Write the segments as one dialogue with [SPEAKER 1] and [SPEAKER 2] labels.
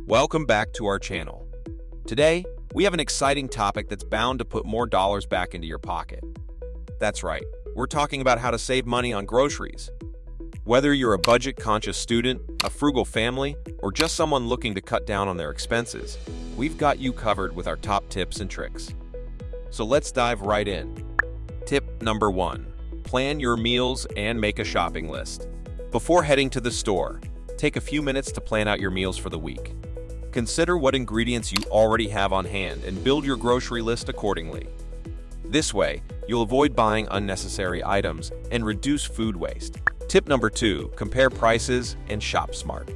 [SPEAKER 1] Welcome back to our channel. Today, we have an exciting topic that's bound to put more dollars back into your pocket. That's right, we're talking about how to save money on groceries. Whether you're a budget-conscious student, a frugal family, or just someone looking to cut down on their expenses, we've got you covered with our top tips and tricks. So let's dive right in. Tip number 1. Plan your meals and make a shopping list. Before heading to the store, take a few minutes to plan out your meals for the week. Consider what ingredients you already have on hand and build your grocery list accordingly. This way, you'll avoid buying unnecessary items and reduce food waste. Tip number 2. Compare prices and shop smart.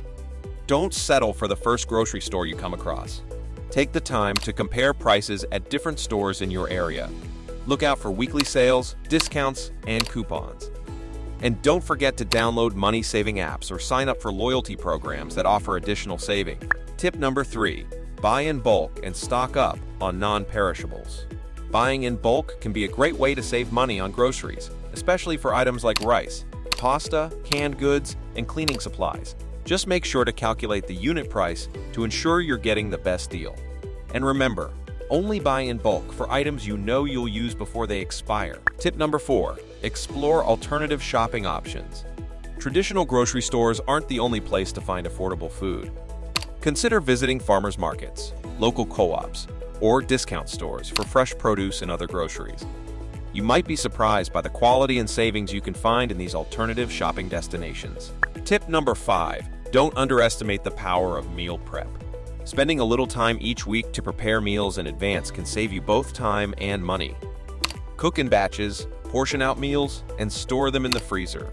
[SPEAKER 1] Don't settle for the first grocery store you come across. Take the time to compare prices at different stores in your area. Look out for weekly sales, discounts, and coupons. And don't forget to download money-saving apps or sign up for loyalty programs that offer additional savings. Tip number 3. Buy in bulk and stock up on non-perishables. Buying in bulk can be a great way to save money on groceries, especially for items like rice, pasta, canned goods, and cleaning supplies. Just make sure to calculate the unit price to ensure you're getting the best deal. And remember, only buy in bulk for items you know you'll use before they expire. Tip number 4. Explore alternative shopping options. Traditional grocery stores aren't the only place to find affordable food. Consider visiting farmers markets, local co-ops, or discount stores for fresh produce and other groceries. You might be surprised by the quality and savings you can find in these alternative shopping destinations. Tip number 5. Don't underestimate the power of meal prep. Spending a little time each week to prepare meals in advance can save you both time and money. Cook in batches, portion out meals, and store them in the freezer.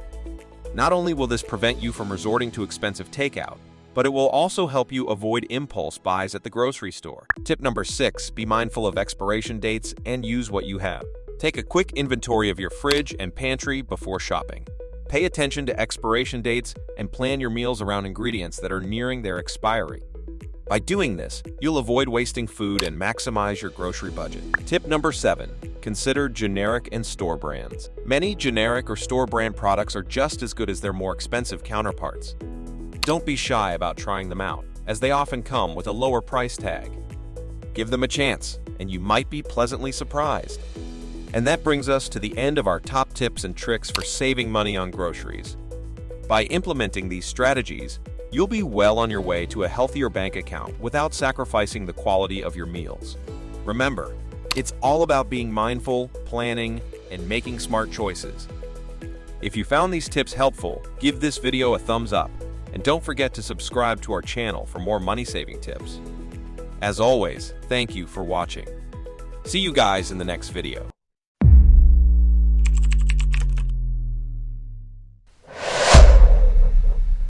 [SPEAKER 1] Not only will this prevent you from resorting to expensive takeout, but it will also help you avoid impulse buys at the grocery store. Tip number 6. Be mindful of expiration dates and use what you have. Take a quick inventory of your fridge and pantry before shopping. Pay attention to expiration dates and plan your meals around ingredients that are nearing their expiry. By doing this, you'll avoid wasting food and maximize your grocery budget. Tip number 7. Consider generic and store brands. Many generic or store brand products are just as good as their more expensive counterparts. Don't be shy about trying them out, as they often come with a lower price tag. Give them a chance, and you might be pleasantly surprised. And that brings us to the end of our top tips and tricks for saving money on groceries. By implementing these strategies, you'll be well on your way to a healthier bank account without sacrificing the quality of your meals. Remember, it's all about being mindful, planning, and making smart choices. If you found these tips helpful, give this video a thumbs up, and don't forget to subscribe to our channel for more money-saving tips. As always, thank you for watching. See you guys in the next video.